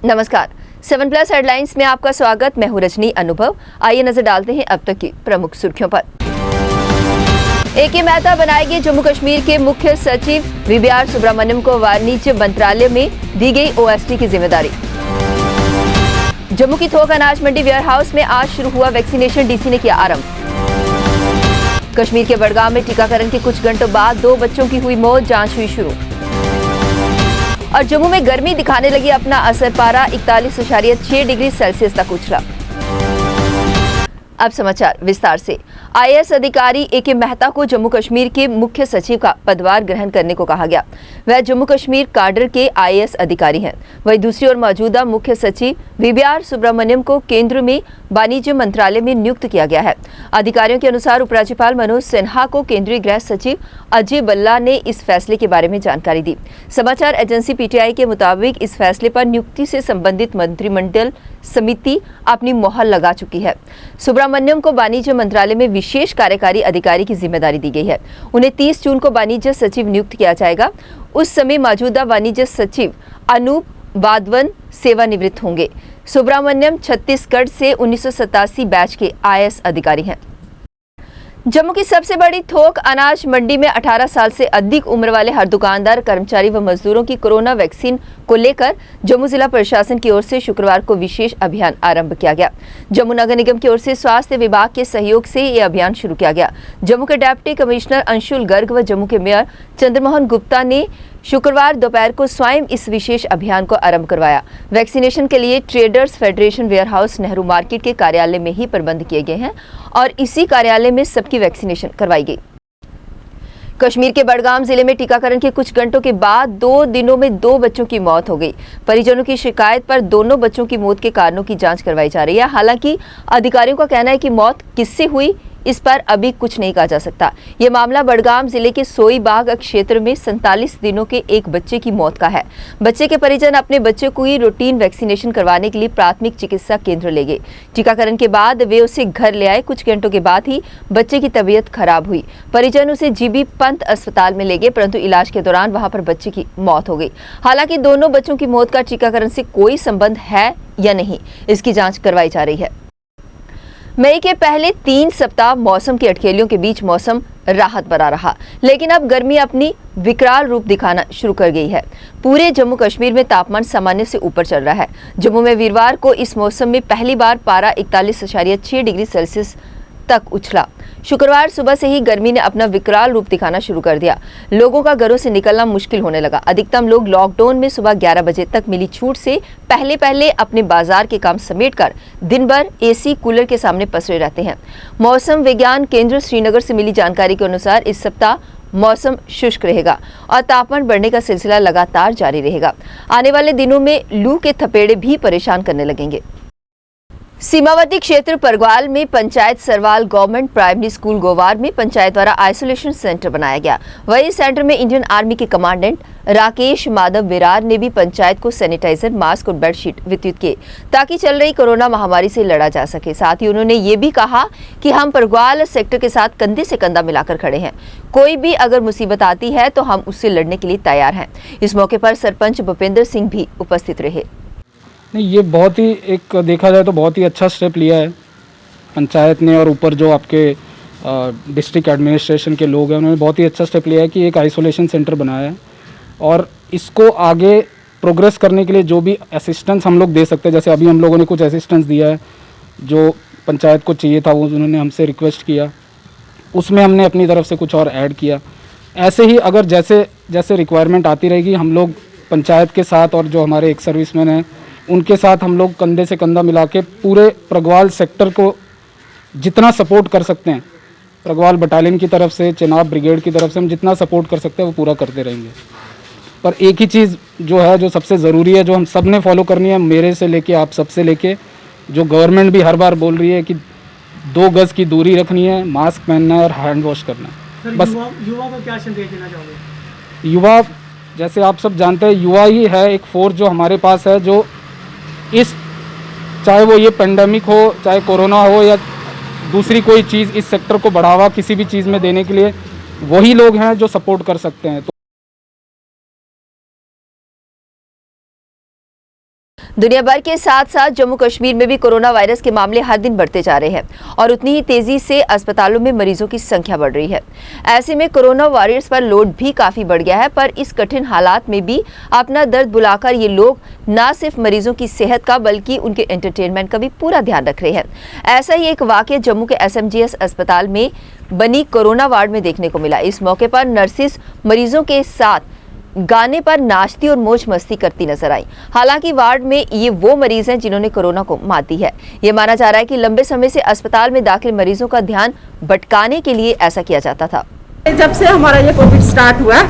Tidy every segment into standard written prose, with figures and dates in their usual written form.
नमस्कार, 7+ हेडलाइंस में आपका स्वागत। मैं हूं रजनी अनुभव। आइए नजर डालते हैं अब तक की प्रमुख सुर्खियों पर। ए.के. मेहता बनाए गए जम्मू कश्मीर के मुख्य सचिव। वी.बी.आर. सुब्रमण्यम को वाणिज्य मंत्रालय में दी गई OSD की जिम्मेदारी। जम्मू की थोक अनाज मंडी वेयरहाउस में आज शुरू हुआ वैक्सीनेशन, डीसी ने किया आरंभ। कश्मीर के बड़गाम में टीकाकरण के कुछ घंटों बाद 2 बच्चों की हुई मौत, जांच हुई शुरू। और जम्मू में गर्मी दिखाने लगी अपना असर, पारा 41.6 डिग्री सेल्सियस तक उछला। अब समाचार विस्तार से। IAS अधिकारी ए.के. मेहता को जम्मू कश्मीर के मुख्य सचिव का पदभार ग्रहण करने को कहा गया। वह जम्मू कश्मीर काडर के IAS अधिकारी हैं। वहीं दूसरी ओर मौजूदा मुख्य सचिव वी.बी.आर. सुब्रमण्यम को केंद्र में वाणिज्य मंत्रालय में नियुक्त किया गया है। अधिकारियों के अनुसार उपराज्यपाल मनोज सिन्हा को केंद्रीय गृह सचिव अजय भल्ला ने इस फैसले के बारे में जानकारी दी। समाचार एजेंसी PTI के मुताबिक इस फैसले पर नियुक्ति से संबंधित मंत्रिमंडल समिति अपनी मोहर लगा चुकी है। सुब्रमण्यम को वाणिज्य मंत्रालय में विशेष कार्यकारी अधिकारी की जिम्मेदारी दी गई है। उन्हें 30 जून को वाणिज्य सचिव नियुक्त किया जाएगा। उस समय मौजूदा वाणिज्य सचिव अनूप वाधवन सेवानिवृत्त होंगे। सुब्रमण्यम छत्तीसगढ़ से 1987 बैच के IAS अधिकारी हैं। जम्मू की सबसे बड़ी थोक अनाज मंडी में 18 साल से अधिक उम्र वाले हर दुकानदार, कर्मचारी व मजदूरों की कोरोना वैक्सीन को लेकर जम्मू जिला प्रशासन की ओर से शुक्रवार को विशेष अभियान आरंभ किया गया। जम्मू नगर निगम की ओर से स्वास्थ्य विभाग के सहयोग से ये अभियान शुरू किया गया। जम्मू के डिप्टी कमिश्नर अंशुल गर्ग व जम्मू के मेयर चंद्रमोहन गुप्ता ने शुक्रवार दोपहर को स्वयं इस विशेष अभियान को आरंभ करवाया। वैक्सीनेशन के लिए traders federation warehouse Nehru market के कार्यालय में ही प्रबंध किए गए हैं और इसी कार्यालय में सबकी वैक्सीनेशन करवाई गई। कश्मीर के बड़गाम जिले में टीकाकरण के कुछ घंटों के बाद 2 दिनों में 2 बच्चों की मौत हो गई। परिजनों की शिकायत पर दोनों बच्चों की मौत के कारणों की जांच करवाई जा रही है। हालांकि अधिकारियों का कहना है कि मौत किससे हुई, इस पर अभी कुछ नहीं कहा जा सकता। ये मामला बड़गाम जिले के सोईबाग क्षेत्र में 47 दिनों के एक बच्चे की मौत का है। बच्चे के परिजन अपने बच्चे को ही रूटीन वैक्सीनेशन करवाने के लिए प्राथमिक चिकित्सा केंद्र ले गए। टीकाकरण के बाद वे उसे घर ले आए। कुछ घंटों के बाद ही बच्चे की तबीयत खराब हुई। परिजन उसे जीबी पंत अस्पताल में ले गए, परंतु इलाज के दौरान वहां पर बच्चे की मौत हो गई। हालांकि दोनों बच्चों की मौत का टीकाकरण से कोई संबंध है या नहीं, इसकी जांच करवाई जा रही है। मई के पहले 3 सप्ताह मौसम की अटखेलियों के बीच मौसम राहत बना रहा, लेकिन अब गर्मी अपनी विकराल रूप दिखाना शुरू कर गई है। पूरे जम्मू कश्मीर में तापमान सामान्य से ऊपर चल रहा है। जम्मू में वीरवार को इस मौसम में पहली बार पारा 41.6 डिग्री सेल्सियस तक उछला। शुक्रवार सुबह से ही गर्मी ने अपना विकराल रूप दिखाना शुरू कर दिया। लोगों का घरों से निकलना मुश्किल होने लगा। अधिकतम लोग लॉकडाउन में सुबह 11 बजे तक मिली छूट से पहले अपने बाजार के काम समेटकर दिन भर AC कूलर के सामने पसरे रहते हैं। मौसम विज्ञान केंद्र श्रीनगर से मिली जानकारी के अनुसार इस सप्ताह मौसम शुष्क रहेगा और तापमान बढ़ने का सिलसिला लगातार जारी रहेगा। आने वाले दिनों में लू के थपेड़े भी परेशान करने लगेंगे। सीमावर्ती क्षेत्र परग्वाल में panchayat Sarwal government primary school grower में पंचायत द्वारा आइसोलेशन सेंटर बनाया गया। वही सेंटर में इंडियन आर्मी के कमांडेंट राकेश माधव विरार ने भी पंचायत को सैनिटाइजर, मास्क और बेडशीट वितरित किए ताकि चल रही कोरोना महामारी से लड़ा जा सके। साथ ही उन्होंने ये भी कहा कि हम परग्वाल सेक्टर के साथ कंधे से कंधा मिलाकर खड़े हैं। कोई भी अगर मुसीबत आती है तो हम उससे लड़ने के लिए तैयार हैं। इस मौके पर सरपंच भूपेंद्र सिंह भी उपस्थित रहे। नहीं, ये बहुत ही एक देखा जाए तो बहुत ही अच्छा स्टेप लिया है पंचायत ने, और ऊपर जो आपके डिस्ट्रिक्ट एडमिनिस्ट्रेशन के लोग हैं उन्होंने बहुत ही अच्छा स्टेप लिया है कि एक आइसोलेशन सेंटर बनाया है। और इसको आगे प्रोग्रेस करने के लिए जो भी असिस्टेंस हम लोग दे सकते हैं, जैसे अभी हम लोगों ने कुछ असिस्टेंस दिया है जो पंचायत को चाहिए था, वो उन्होंने हमसे रिक्वेस्ट किया, उसमें हमने अपनी तरफ से कुछ और ऐड किया। ऐसे ही अगर जैसे जैसे रिक्वायरमेंट आती रहेगी, हम लोग पंचायत के साथ और जो हमारे एक सर्विसमैन हैं उनके साथ हम लोग कंधे से कंधा मिला के पूरे परग्वाल सेक्टर को जितना सपोर्ट कर सकते हैं, परग्वाल बटालियन की तरफ से, चेनाब ब्रिगेड की तरफ से हम जितना सपोर्ट कर सकते हैं वो पूरा करते रहेंगे। पर एक ही चीज़ जो है, जो सबसे ज़रूरी है, जो हम सब ने फॉलो करनी है, मेरे से लेके आप सबसे लेके जो गवर्नमेंट भी हर बार बोल रही है कि 2 गज़ की दूरी रखनी है, मास्क पहनना है और हैंड वॉश करना है। बस युवा को क्या संदेश देना चाहोगे? युवा, जैसे आप सब जानते हैं, युवा ही है एक फोर्स जो हमारे पास है, जो इस चाहे वो ये पेंडेमिक हो, चाहे कोरोना हो या दूसरी कोई चीज़, इस सेक्टर को बढ़ावा किसी भी चीज़ में देने के लिए वही लोग हैं जो सपोर्ट कर सकते हैं। दुनिया भर के साथ साथ जम्मू कश्मीर में भी कोरोना वायरस के मामले हर दिन बढ़ते जा रहे हैं और उतनी ही तेजी से अस्पतालों में मरीजों की संख्या बढ़ रही है। ऐसे में कोरोना वॉरियर्स पर लोड भी काफी बढ़ गया है, पर इस कठिन हालात में भी अपना दर्द बुलाकर ये लोग न सिर्फ मरीजों की सेहत का बल्कि उनके एंटरटेनमेंट का भी पूरा ध्यान रख रहे हैं। ऐसा ही एक वाकया जम्मू के SMGS अस्पताल में बनी कोरोना वार्ड में देखने को मिला। इस मौके पर नर्सिस मरीजों के साथ गाने पर नाचती और मौज मस्ती करती नजर आई। हालांकि वार्ड में ये वो मरीज हैं जिन्होंने कोरोना को मात दी है। ये माना जा रहा है कि लंबे समय से अस्पताल में दाखिल मरीजों का ध्यान भटकाने के लिए ऐसा किया जाता था। जब से हमारा ये कोविड स्टार्ट हुआ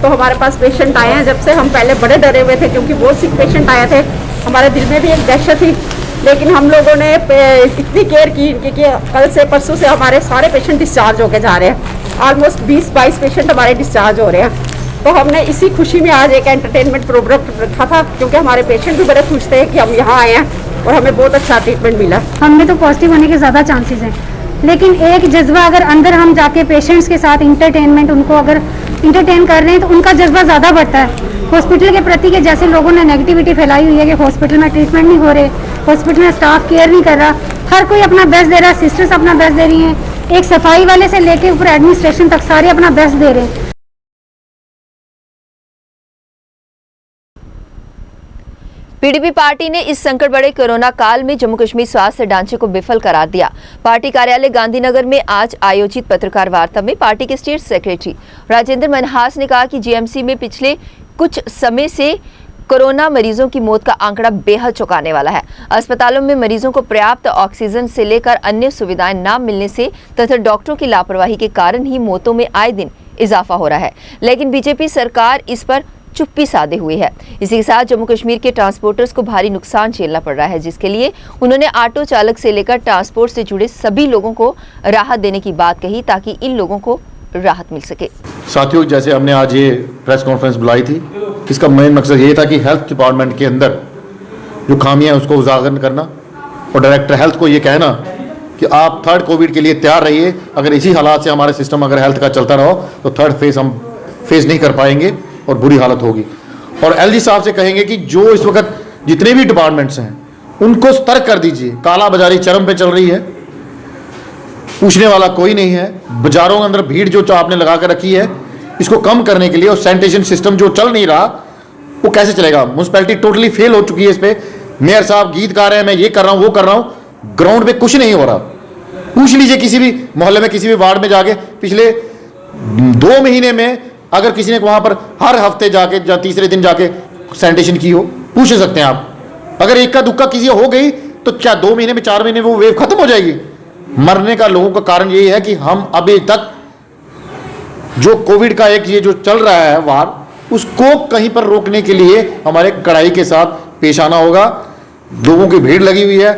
तो हमारे पास पेशेंट आए हैं। जब से हम पहले बड़े डरे हुए थे क्योंकि बहुत सिक पेशेंट आए थे, हमारे दिल में भी एक दहशत थी, लेकिन हम लोगों ने इतनी केयर की इनकी कि कल से परसों से हमारे सारे पेशेंट डिस्चार्ज होके जा रहे हैं। ऑलमोस्ट 20-22 पेशेंट हमारे डिस्चार्ज हो रहे हैं। तो हमने इसी खुशी में आज एक एंटरटेनमेंट प्रोग्राम रखा था क्योंकि हमारे पेशेंट भी बड़े खुश थे कि हम यहाँ आए हैं और हमें बहुत अच्छा ट्रीटमेंट मिला। हमें तो पॉजिटिव होने के ज़्यादा चांसेस हैं, लेकिन एक जज्बा अगर अंदर हम जाके पेशेंट्स के साथ इंटरटेनमेंट उनको अगर इंटरटेन कर रहे हैं तो उनका जज्बा ज़्यादा बढ़ता है। हॉस्पिटल के प्रति के जैसे लोगों ने नेगेटिविटी फैलाई हुई है कि हॉस्पिटल में ट्रीटमेंट नहीं हो रहे, हॉस्पिटल में स्टाफ केयर नहीं कर रहा, हर कोई अपना बेस्ट दे रहा है, सिस्टर्स अपना बेस्ट दे रही हैं, एक सफाई वाले से लेके ऊपर एडमिनिस्ट्रेशन तक सारे अपना बेस्ट दे रहे हैं। PDP पार्टी ने इस संकट बड़े कोरोना काल में जम्मू कश्मीर स्वास्थ्य ढांचे को विफल करार दिया। पार्टी कार्यालय गांधीनगर में आज आयोजित पत्रकार वार्ता में पार्टी के स्टेट सेक्रेटरी राजेंद्र मनहास ने कहा कि GMC में पिछले कुछ समय से कोरोना मरीजों की मौत का आंकड़ा बेहद चौंकाने वाला है। अस्पतालों में मरीजों को पर्याप्त ऑक्सीजन से लेकर अन्य सुविधाएं न मिलने से तथा डॉक्टरों की लापरवाही के कारण ही मौतों में आए दिन इजाफा हो रहा है, लेकिन बीजेपी सरकार इस पर चुप्पी साधे हुए है। इसी के साथ जम्मू कश्मीर के ट्रांसपोर्टर्स को भारी नुकसान झेलना पड़ रहा है, जिसके लिए उन्होंने ऑटो चालक से लेकर ट्रांसपोर्ट से जुड़े सभी लोगों को राहत देने की बात कही ताकि इन लोगों को राहत मिल सके। साथियों, जैसे हमने आज ये प्रेस कॉन्फ्रेंस बुलाई थी, इसका मेन मकसद ये था कि हेल्थ डिपार्टमेंट के अंदर जो खामियां हैं उसको उजागर करना और डायरेक्टर हेल्थ को ये कहना कि आप थर्ड कोविड के लिए तैयार रहिए। अगर इसी हालात से हमारे सिस्टम अगर हेल्थ का चलता रहो तो थर्ड फेज हम फेस नहीं कर पाएंगे और बुरी हालत होगी। और LG साहब से कहेंगे कि जो इस वक्त जितने भी डिपार्टमेंट्स हैं उनको सतर्क कर दीजिए। काला बाजारी चरम पे चल रही है, पूछने वाला कोई नहीं है। बाजारों के अंदर भीड़ जो आपने लगा कर रखी है, इसको कम करने के लिए और सैनिटेशन सिस्टम जो चल नहीं रहा वो कैसे चलेगा। म्यूनसिपैलिटी टोटली फेल हो चुकी है इस पे। मेयर साहब गीत गा रहे हैं, मैं ये कर रहा हूँ वो कर रहा हूँ, ग्राउंड पे कुछ नहीं हो रहा। पूछ लीजिए किसी भी मोहल्ले में किसी भी वार्ड में जाके, पिछले 2 महीने में अगर किसी ने वहां पर हर हफ्ते जाके या तीसरे दिन जाके सैनिटेशन की हो, पूछ सकते हैं आप। अगर इक्का दुक्का किसी हो गई तो क्या 2 महीने में 4 महीने में वो वेव खत्म हो जाएगी। मरने का लोगों का कारण यही है कि हम अभी तक जो कोविड का एक ये जो चल रहा है वार, उसको कहीं पर रोकने के लिए हमारे कड़ाई के साथ पेश आना होगा। लोगों की भीड़ लगी हुई है,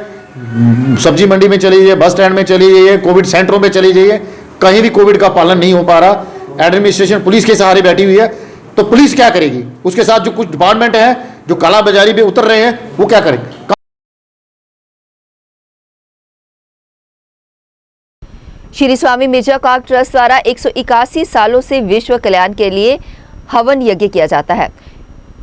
सब्जी मंडी में चली जाइए, बस स्टैंड में चली जाइए, कोविड सेंटरों में चली जाइए, कहीं भी कोविड का पालन नहीं हो पा रहा। एडमिनिस्ट्रेशन पुलिस के सहारे बैठी हुई है, तो पुलिस क्या करेगी। उसके साथ जो कुछ डिपार्टमेंट है जो काला बाजारी पे उतर रहे हैं वो क्या करें। श्री स्वामी मिर्जा काक ट्रस्ट द्वारा 181 सालों से विश्व कल्याण के लिए हवन यज्ञ किया जाता है।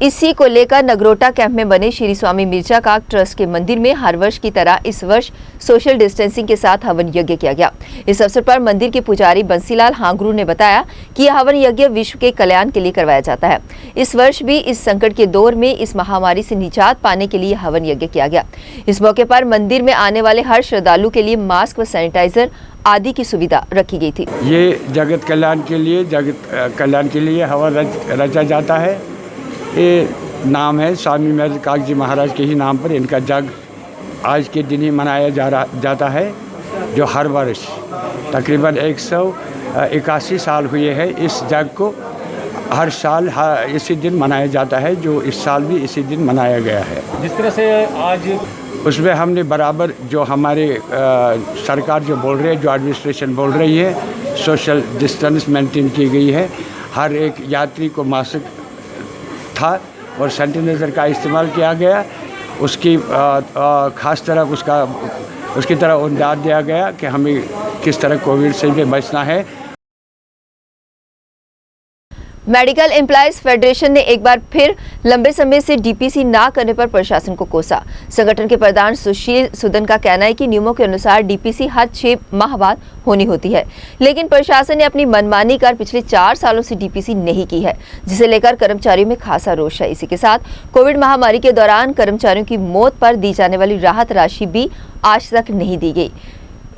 इसी को लेकर नगरोटा कैंप में बने श्री स्वामी मिर्जा काक ट्रस्ट के मंदिर में हर वर्ष की तरह इस वर्ष सोशल डिस्टेंसिंग के साथ हवन यज्ञ किया गया। इस अवसर पर मंदिर के पुजारी बंसीलाल हांगरू ने बताया कि यह हवन यज्ञ विश्व के कल्याण के लिए करवाया जाता है। इस वर्ष भी इस संकट के दौर में इस महामारी से निजात पाने के लिए हवन यज्ञ किया गया। इस मौके पर मंदिर में आने वाले हर श्रद्धालु के लिए मास्क व सैनिटाइजर आदि की सुविधा रखी गई थी। ये जगत कल्याण के लिए हवन रचा जाता है। ये नाम है स्वामी मिर्जा काक जी महाराज के ही नाम पर इनका जग आज के दिन ही मनाया जाता है, जो हर वर्ष तकरीबन 181 साल हुए हैं इस जग को। हर साल इसी दिन मनाया जाता है, जो इस साल भी इसी दिन मनाया गया है। जिस तरह से आज उसमें हमने बराबर जो हमारे सरकार जो बोल रही है, जो एडमिनिस्ट्रेशन बोल रही है, सोशल डिस्टेंस मेंटेन की गई है। हर एक यात्री को मास्क था और सैनिटाइजर का इस्तेमाल किया गया। उसकी ख़ास तरह उसकी तरह उम्दाद दिया गया कि हमें किस तरह कोविड से भी बचना है। मेडिकल एम्प्लॉयज फेडरेशन ने एक बार फिर लंबे समय से डीपीसी ना करने पर प्रशासन को कोसा। संगठन के प्रधान सुशील सुदन का कहना है कि नियमों के अनुसार डीपीसी हर 6 माह बाद होनी होती है, लेकिन प्रशासन ने अपनी मनमानी कर पिछले 4 सालों से डीपीसी नहीं की है, जिसे लेकर कर्मचारियों में खासा रोष है। इसी के साथ कोविड महामारी के दौरान कर्मचारियों की मौत पर दी जाने वाली राहत राशि भी आज तक नहीं दी गई।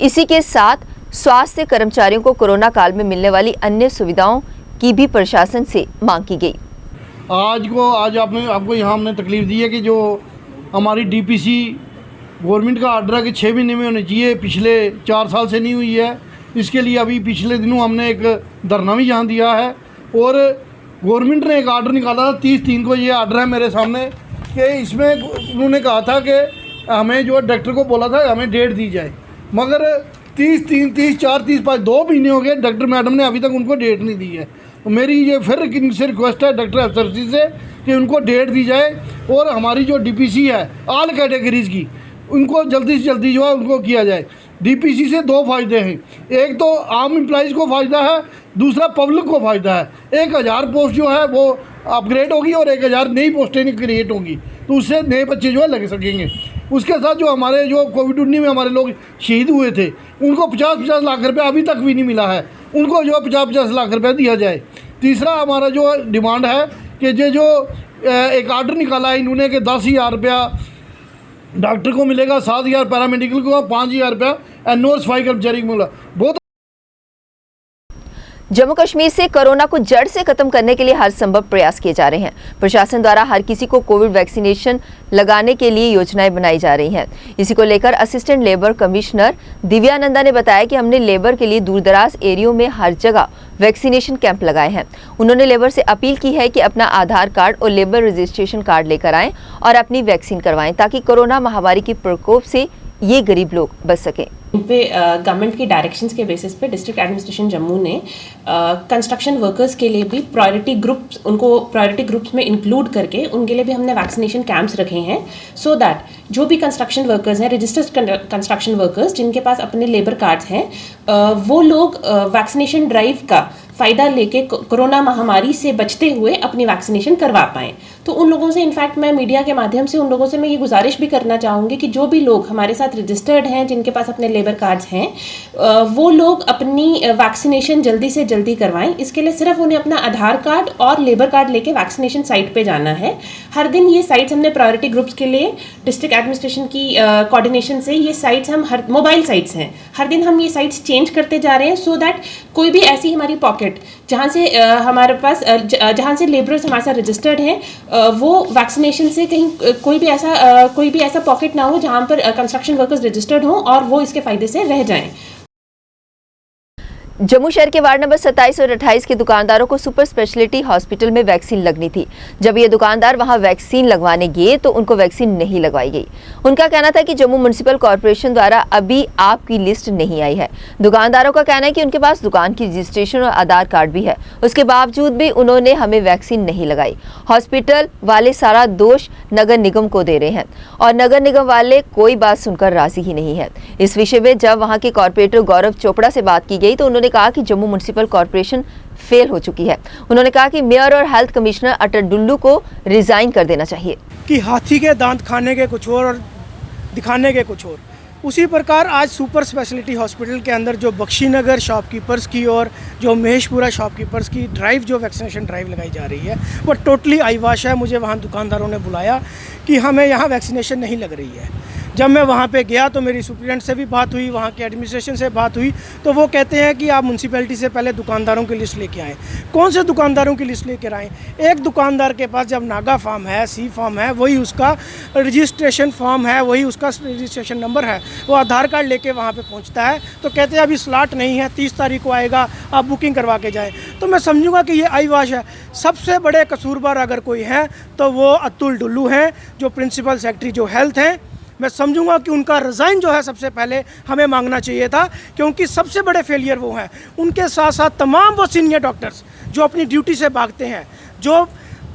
इसी के साथ स्वास्थ्य कर्मचारियों को कोरोना काल में मिलने वाली अन्य सुविधाओं की भी प्रशासन से मांग की गई। आज आपको यहाँ हमने तकलीफ दी है कि जो हमारी डीपीसी गवर्नमेंट का आर्डर है कि 6 महीने में होनी चाहिए, पिछले 4 साल से नहीं हुई है। इसके लिए अभी पिछले दिनों हमने एक धरना भी यहाँ दिया है और गवर्नमेंट ने एक आर्डर निकाला था 30/3 को। ये आर्डर है मेरे सामने कि इसमें उन्होंने कहा था कि हमें जो डॉक्टर को बोला था हमें डेट दी जाए, मगर 30/3, 30/4, 30/5 2 महीने हो गए, डॉक्टर मैडम ने अभी तक उनको डेट नहीं दी है। तो मेरी ये फिर इनसे रिक्वेस्ट है डॉक्टर अफसरसी से कि उनको डेट दी जाए और हमारी जो डीपीसी है ऑल कैटेगरीज़ की उनको जल्दी से जल्दी जो है उनको किया जाए। डीपीसी से 2 फ़ायदे हैं, एक तो आम एम्प्लॉइज़ को फ़ायदा है, दूसरा पब्लिक को फ़ायदा है। 1000 पोस्ट जो है वो अपग्रेड होगी और 1000 नई पोस्टें क्रिएट होंगी, तो उससे नए बच्चे जो है लग सकेंगे। उसके साथ जो हमारे जो कोविड-19 में हमारे लोग शहीद हुए थे उनको 50-50 लाख रुपये अभी तक भी नहीं मिला है, उनको जो 50-50 लाख रुपये दिया जाए। तीसरा हमारा जो डिमांड है कि ये जो एक आर्डर निकाला है इन्होंने कि 10,000 रुपया डॉक्टर को मिलेगा, 7,000 पैरामेडिकल को, 5,000 रुपया एनओर सफाई कर्मचारी को मिला। बहुत जम्मू कश्मीर से कोरोना को जड़ से खत्म करने के लिए हर संभव प्रयास किए जा रहे हैं। प्रशासन द्वारा हर किसी को कोविड वैक्सीनेशन लगाने के लिए योजनाएं बनाई जा रही हैं। इसी को लेकर असिस्टेंट लेबर कमिश्नर दिव्यानंदा ने बताया कि हमने लेबर के लिए दूरदराज एरियो में हर जगह वैक्सीनेशन कैंप लगाए हैं। उन्होंने लेबर से अपील की है कि अपना आधार कार्ड और लेबर रजिस्ट्रेशन कार्ड लेकर आएं और अपनी वैक्सीन करवाएं, ताकि कोरोना महामारी के प्रकोप से ये गरीब लोग बच सकें। इन पे गवर्नमेंट की डायरेक्शंस के बेसिस पे डिस्ट्रिक्ट एडमिनिस्ट्रेशन जम्मू ने कंस्ट्रक्शन वर्कर्स के लिए भी उनको प्रायोरिटी ग्रुप्स में इंक्लूड करके उनके लिए भी हमने वैक्सीनेशन कैंप्स रखे हैं, सो दैट जो भी कंस्ट्रक्शन वर्कर्स हैं, रजिस्टर्ड कंस्ट्रक्शन वर्कर्स जिनके पास अपने लेबर कार्ड्स हैं, वो लोग वैक्सीनेशन ड्राइव का फ़ायदा लेके कोरोना महामारी से बचते हुए अपनी वैक्सीनेशन करवा पाएँ। तो उन लोगों से इनफैक्ट मैं मीडिया के माध्यम से उन लोगों से मैं ये गुजारिश भी करना चाहूँगी कि जो भी लोग हमारे साथ रजिस्टर्ड हैं, जिनके पास अपने लेबर कार्ड्स हैं, वो लोग अपनी वैक्सीनेशन जल्दी से जल्दी करवाएं। इसके लिए सिर्फ उन्हें अपना आधार कार्ड और लेबर कार्ड लेके वैक्सीनेशन साइट पे जाना है। हर दिन ये साइट्स हमने प्रायोरिटी ग्रुप्स के लिए डिस्ट्रिक्ट एडमिनिस्ट्रेशन की कोऑर्डिनेशन से ये साइट्स हम मोबाइल साइट्स हैं, हर दिन हम ये साइट्स चेंज करते जा रहे हैं, सो दैट कोई भी ऐसी हमारी पॉकेट जहाँ से हमारे पास जहाँ से लेबरर्स हमारे साथ रजिस्टर्ड हैं, वो वैक्सीनेशन से कहीं कोई भी ऐसा पॉकेट ना हो जहाँ पर कंस्ट्रक्शन वर्कर्स रजिस्टर्ड हों और वो इसके फायदे से रह जाएं। जम्मू शहर के वार्ड नंबर 27 और 28 के दुकानदारों को सुपर स्पेशलिटी हॉस्पिटल में वैक्सीन लगनी थी। जब ये दुकानदार वहां वैक्सीन लगवाने गए तो उनको वैक्सीन नहीं लगवाई गई। उनका कहना था कि जम्मू म्युनिसिपल कॉर्पोरेशन द्वारा अभी आपकी लिस्ट नहीं आई है। दुकानदारों का कहना है कि उनके पास दुकान की रजिस्ट्रेशन और आधार कार्ड भी है, उसके बावजूद भी उन्होंने हमें वैक्सीन नहीं लगाई। हॉस्पिटल वाले सारा दोष नगर निगम को दे रहे हैं और नगर निगम वाले कोई बात सुनकर राजी ही नहीं है। इस विषय में जब वहाँ के कॉर्पोरेटर गौरव चोपड़ा से बात की गई तो उन्होंने कहा कि जम्मू म्युनिसिपल कॉर्पोरेशन फेल हो चुकी है। उन्होंने कहा कि मेयर और हेल्थ कमिश्नर अटल डुल्लू को रिजाइन कर देना चाहिए। कि हाथी के दांत खाने के कुछ और दिखाने के कुछ और, उसी प्रकार आज सुपर स्पेशलिटी हॉस्पिटल के अंदर जो बख्शीनगर शॉपकीपर्स की और जो महेशपुरा शॉपकीपर्स की ड्राइव जो वैक्सीनेशन ड्राइव लगाई जा रही है वो टोटली आईवाश है। मुझे वहाँ दुकानदारों ने बुलाया कि हमें यहाँ वैक्सीनेशन नहीं लग रही है। जब मैं वहाँ पे गया तो मेरी सुप्रीडेंट से भी बात हुई, वहाँ के एडमिनिस्ट्रेशन से बात हुई, तो वो कहते हैं कि आप म्यूनसिपैलिटी से पहले दुकानदारों की लिस्ट लेके आएँ। कौन से दुकानदारों की लिस्ट लेकर आएँ? एक दुकानदार के पास जब नागा फार्म है, सी फार्म है, वही उसका रजिस्ट्रेशन फॉर्म है, वही उसका रजिस्ट्रेशन नंबर है, वो आधार कार्ड लेके वहाँ पे पहुँचता है तो कहते हैं अभी स्लॉट नहीं है, 30 तारीख को आएगा, आप बुकिंग करवा के जाएँ। तो मैं समझूंगा कि ये आईवाश है। सबसे बड़े कसूरबार अगर कोई है तो वो अतुल डुल्लू हैं, जो प्रिंसिपल सेक्रेटरी जो हेल्थ हैं। मैं समझूंगा कि उनका रिज़ाइन जो है सबसे पहले हमें मांगना चाहिए था, क्योंकि सबसे बड़े फेलियर वो हैं। उनके साथ साथ तमाम वो सीनियर डॉक्टर्स जो अपनी ड्यूटी से भागते हैं, जो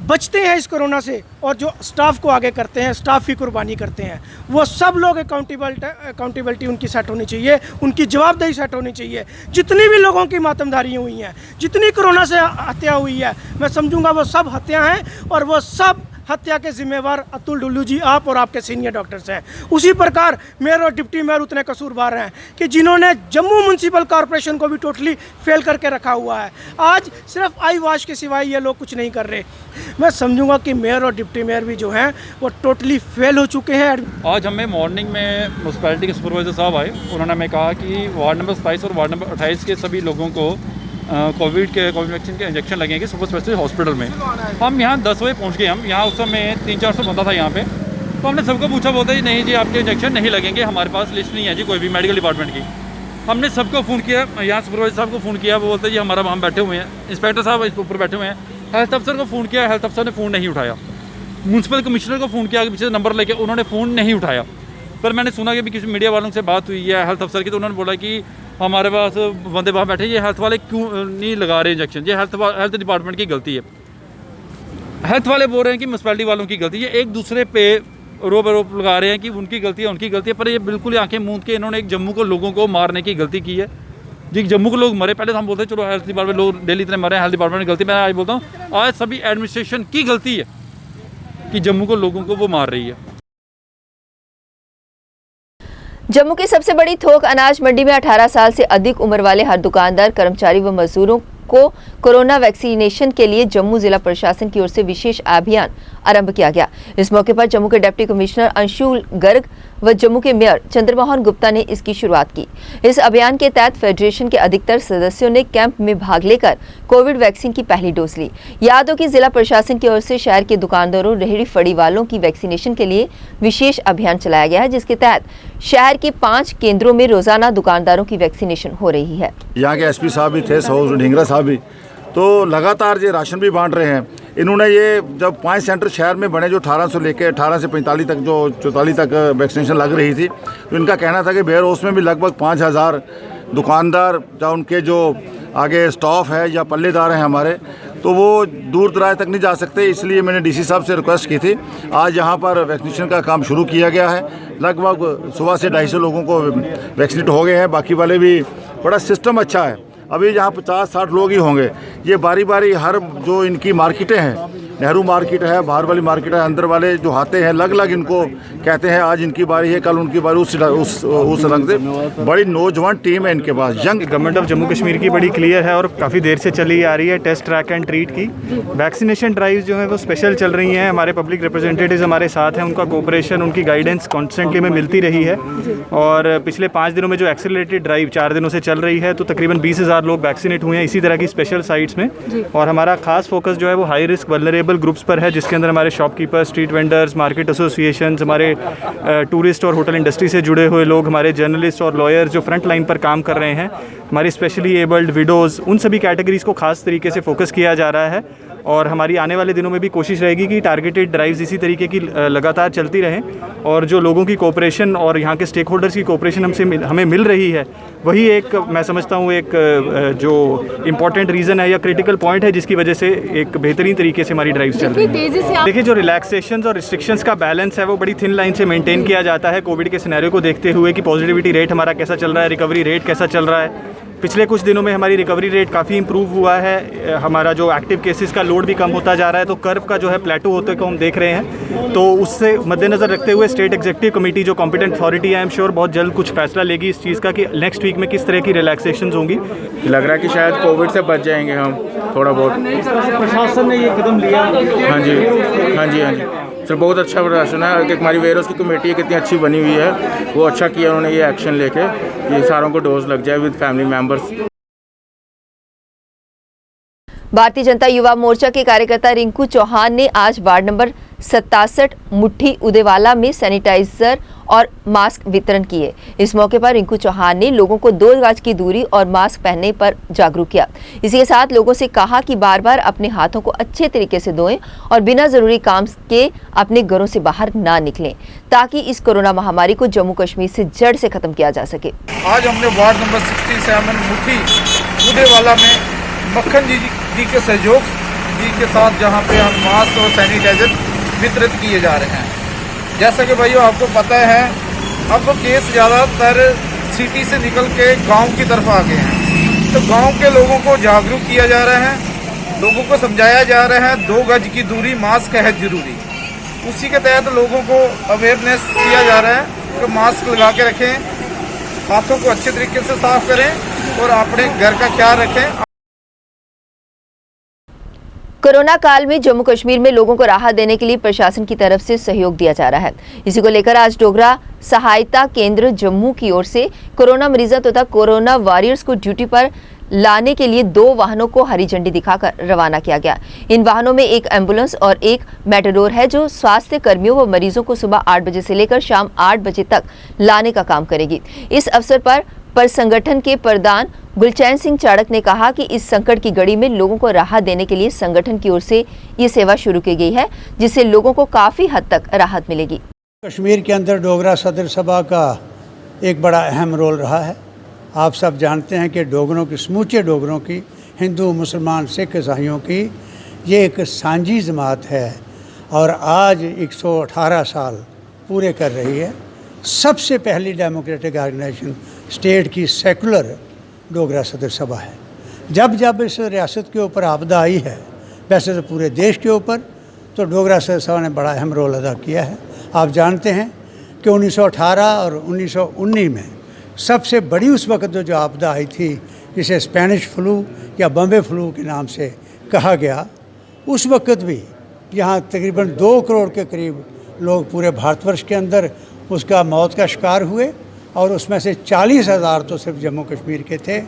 बचते हैं इस कोरोना से और जो स्टाफ को आगे करते हैं, स्टाफ की कुर्बानी करते हैं, वो सब लोग अकाउंटेबिलिटी उनकी सेट होनी चाहिए, उनकी जवाबदेही सेट होनी चाहिए। जितनी भी लोगों की मातमदारी हुई हैं, जितनी कोरोना से हत्या हुई है, मैं समझूंगा वो सब हत्या हैं और वो सब हत्या के जिम्मेवार अतुल डुल्लू जी, आप और आपके सीनियर डॉक्टर्स हैं। उसी प्रकार मेयर और डिप्टी मेयर उतने कसूरवार हैं कि जिन्होंने जम्मू म्यूनसिपल कॉरपोरेशन को भी टोटली फेल करके रखा हुआ है। आज सिर्फ आई वॉश के सिवाय ये लोग कुछ नहीं कर रहे। मैं समझूंगा कि मेयर और डिप्टी मेयर भी जो हैं वो टोटली फेल हो चुके हैं। आज हमें मॉर्निंग में म्यूनसिपैलिटी के सुपरवाइज़र साहब आए, उन्होंने हमें कहा कि वार्ड नंबर 27 और वार्ड नंबर 28 के सभी लोगों को कोविड वैक्सीन के इंजेक्शन लगेंगे सुपर स्पेशलिस्ट हॉस्पिटल में। हम यहाँ 10 बजे पहुँच गए। हम यहाँ उस समय 300-400 बंदा था यहाँ पे, तो हमने सबको पूछा, बोलता है नहीं जी आपके इंजेक्शन नहीं लगेंगे, हमारे पास लिस्ट नहीं है जी कोई भी मेडिकल डिपार्टमेंट की। हमने सबको फ़ोन किया, यहाँ सुपरवाइजर साहब को फ़ोन किया, वो बोलते हैं जी हमारा हम बैठे हुए हैं, इंस्पेक्टर साहब इस ऊपर बैठे हुए हैं। हेल्थ अफसर को फ़ोन किया, हेल्थ अफसर ने फ़ोन नहीं उठाया। म्यूनसिपल कमिश्नर को फ़ोन किया, आगे पीछे नंबर लेके, उन्होंने फ़ोन नहीं उठाया। पर मैंने सुना कि भी किसी मीडिया वालों से बात हुई है हेल्थ अफसर की, तो उन्होंने बोला कि हमारे पास बंदे वहाँ बैठे, ये हेल्थ वाले क्यों नहीं लगा रहे इंजेक्शन, ये हेल्थ डिपार्टमेंट की गलती है। हेल्थ वाले बोल रहे हैं कि म्यूनसिपैलिटी वालों की गलती है। एक दूसरे पे आरोप लगा रहे हैं कि उनकी गलती है, उनकी गलती है, पर ये बिल्कुल आंखें मूंद के इन्होंने एक जम्मू को लोगों को मारने की गलती की है। जी जम्मू के लोग मरे, पहले तो हम बोलते हैं चलो हेल्थ डिपार्टमेंट लोग डेली इतने मरे, हेल्थ डिपार्टमेंट की गलती। मैं आज बोलता हूँ आज सभी एडमिनिस्ट्रेशन की गलती है कि जम्मू को लोगों को वो मार रही है। जम्मू की सबसे बड़ी थोक अनाज मंडी में 18 साल से अधिक उम्र वाले हर दुकानदार, कर्मचारी व मजदूरों को कोरोना वैक्सीनेशन के लिए जम्मू जिला प्रशासन की ओर से विशेष अभियान आरंभ किया गया। इस मौके पर जम्मू के डिप्टी कमिश्नर अंशुल गर्ग व जम्मू के मेयर चंद्रमोहन गुप्ता ने इसकी शुरुआत की। इस अभियान के तहत फेडरेशन के अधिकतर सदस्यों ने कैंप में भाग लेकर कोविड वैक्सीन की पहली डोज ली। याद हो कि जिला प्रशासन की ओर से शहर के दुकानदारों, रेहड़ी फड़ी वालों की वैक्सीनेशन के लिए विशेष अभियान चलाया गया है, जिसके तहत शहर के 5 केंद्रों में रोजाना दुकानदारों की वैक्सीनेशन हो रही है। यहाँ के एसपी साहब भी थे, ढींगरा साहब भी, तो लगातार ये राशन भी बांट रहे हैं। इन्होंने ये जब 5 सेंटर शहर में बने जो 18 से लेकर 18 से 45 तक जो 44 तक वैक्सीनेशन लग रही थी, तो इनका कहना था कि वेयर हाउस में भी लगभग 5000 दुकानदार या उनके जो आगे स्टाफ है या पल्लेदार हैं हमारे, तो वो दूर दराज तक नहीं जा सकते। इसलिए मैंने डीसी साहब से रिक्वेस्ट की थी। आज यहाँ पर वैक्सीनेशन का काम शुरू किया गया है। लगभग सुबह से 250 लोगों को वैक्सीनेट हो गए हैं, बाकी वाले भी। बड़ा सिस्टम अच्छा है। अभी यहाँ 50-60 लोग ही होंगे। ये बारी बारी हर जो इनकी मार्केटें हैं, नेहरू मार्केट है, बाहर वाली मार्केट है, अंदर वाले जो आते हैं अलग अलग इनको कहते हैं आज इनकी बारी है, कल उनकी बारी, उस रंग से बड़ी नौजवान टीम है इनके पास। Young government of Jammu Kashmir की बड़ी क्लियर है और काफ़ी देर से चली आ रही है टेस्ट, ट्रैक एंड ट्रीट की। वैक्सीनेशन ड्राइव जो है वो स्पेशल चल रही हैं। हमारे पब्लिक रिप्रेजेंटेटिव्स हमारे साथ हैं, उनका कोऑपरेशन, उनकी गाइडेंस कॉन्स्टेंटली हमें मिलती रही है। और पिछले 5 दिनों में जो एक्सेलरेटेड ड्राइव 4 दिनों से चल रही है, तो तकरीबन 20,000 लोग वैक्सीनेट हुए हैं इसी तरह की स्पेशल साइट्स में। और हमारा खास फोकस जो है वो हाई रिस्क वल्नरेबल ग्रुप्स पर है, जिसके अंदर हमारे shopkeepers, street vendors, market associations, हमारे टूरिस्ट और होटल इंडस्ट्री से जुड़े हुए लोग, हमारे जर्नलिस्ट और लॉयर्स जो फ्रंट लाइन पर काम कर रहे हैं, हमारी स्पेशली एबल्ड, विडोज़, उन सभी कैटेगरीज़ को खास तरीके से फोकस किया जा रहा है। और हमारी आने वाले दिनों में भी कोशिश रहेगी कि टारगेटेड ड्राइव्स इसी तरीके की लगातार चलती रहें। और जो लोगों की कोऑपरेशन और यहाँ के स्टेक होल्डर्स की कोऑपरेशन हमें मिल रही है, वही एक मैं समझता हूँ एक जो इम्पॉर्टेंट रीज़न है या क्रिटिकल पॉइंट है, जिसकी वजह से एक बेहतरीन तरीके से हमारी ड्राइव्स चल रही है। देखिए, जो रिलैक्सेशंस और रिस्ट्रिक्शंस का बैलेंस है वो बड़ी थिन लाइन से मेंटेन किया जाता है कोविड के सिनेरियो को देखते हुए कि पॉजिटिविटी रेट हमारा कैसा चल रहा है, रिकवरी रेट कैसा चल रहा है। पिछले कुछ दिनों में हमारी रिकवरी रेट काफ़ी इंप्रूव हुआ है। हमारा जो एक्टिव केसेस का लोड भी कम होता जा रहा है, तो कर्व का जो है प्लेटो होते को हम देख रहे हैं। तो उससे मद्देनज़र रखते हुए स्टेट एग्जीक्यूटिव कमेटी जो कॉम्पिटेंट अथॉरिटी है, आई एम श्योर बहुत जल्द कुछ फैसला लेगी इस चीज़ का कि नेक्स्ट वीक में किस तरह की रिलैक्सेशंस होंगी। लग रहा है कि शायद कोविड से बच जाएंगे हम थोड़ा बहुत। प्रशासन ने ये कदम लिया। हाँ जी, हाँ जी, हाँ जी सर, बहुत अच्छा प्रशासन है। कि हमारी वेयर हाउस की कमेटी है कितनी अच्छी बनी हुई है, वो अच्छा किया उन्होंने ये एक्शन लेके कि सारों को डोज लग जाए with family members. Bharatiya Janata Yuva Morcha के कार्यकर्ता रिंकू चौहान ने आज वार्ड नंबर 67 मुट्ठी उदेवाला में सैनिटाइजर और मास्क वितरण किए। इस मौके पर रिंकू चौहान ने लोगों को 2 गज की दूरी और मास्क पहनने पर जागरूक किया। इसी के साथ लोगों से कहा कि बार बार अपने हाथों को अच्छे तरीके से धोएं और बिना जरूरी काम के अपने घरों से बाहर ना निकलें, ताकि इस कोरोना महामारी को जम्मू कश्मीर से जड़ से खत्म किया जा सके। आज हमने वार्ड नंबर 67 मुट्ठी उदेवाला में मक्खन जी के सहयोग जी के साथ जहाँ पे हम मास्क और सैनिटाइजर वितरित किए जा रहे हैं। जैसा कि भाइयों आपको पता है, अब केस ज़्यादातर सिटी से निकल के गांव की तरफ आ गए हैं, तो गांव के लोगों को जागरूक किया जा रहा है, लोगों को समझाया जा रहा है 2 गज की दूरी, मास्क है जरूरी। उसी के तहत लोगों को अवेयरनेस किया जा रहा है कि मास्क लगा के रखें, हाथों को अच्छे तरीके से साफ करें और अपने घर का ख्याल रखें। कोरोना काल में जम्मू कश्मीर में लोगों को राहत देने के लिए प्रशासन की तरफ से सहयोग दिया जा रहा है। इसी को लेकर आज डोगरा सहायता केंद्र जम्मू की ओर से कोरोना मरीजों तथा कोरोना वॉरियर्स को ड्यूटी पर लाने के लिए 2 वाहनों को हरी झंडी दिखाकर रवाना किया गया। इन वाहनों में एक एम्बुलेंस और एक मेटाडोर है, जो स्वास्थ्य कर्मियों व मरीजों को सुबह 8 बजे से लेकर शाम 8 बजे तक लाने का काम करेगी। इस अवसर पर संगठन के प्रधान गुलचैन सिंह चाड़क ने कहा कि इस संकट की घड़ी में लोगों को राहत देने के लिए संगठन की ओर से ये सेवा शुरू की गई है, जिससे लोगों को काफी हद तक राहत मिलेगी। कश्मीर के अंदर डोगरा सदर सभा का एक बड़ा अहम रोल रहा है। आप सब जानते हैं कि डोगरों की, समूचे डोगरों की, हिंदू मुसलमान सिख ईसाइयों की ये एक सांझी जमात है और आज 118 साल पूरे कर रही है। सबसे पहली डेमोक्रेटिक ऑर्गेनाइजेशन स्टेट की सेकुलर डोगरा सदर सभा है। जब जब इस रियासत के ऊपर आपदा आई है, वैसे तो पूरे देश के ऊपर, तो डोगरा सदर सभा ने बड़ा अहम रोल अदा किया है। आप जानते हैं कि 1918 और 1919 में सबसे बड़ी उस वक्त जो आपदा आई थी, जिसे स्पेनिश फ्लू या बम्बे फ्लू के नाम से कहा गया, उस वक्त भी यहाँ तकरीबन 2 करोड़ के करीब लोग पूरे भारतवर्ष के अंदर उसका मौत का शिकार हुए और उसमें से 40,000 तो सिर्फ जम्मू कश्मीर के थे।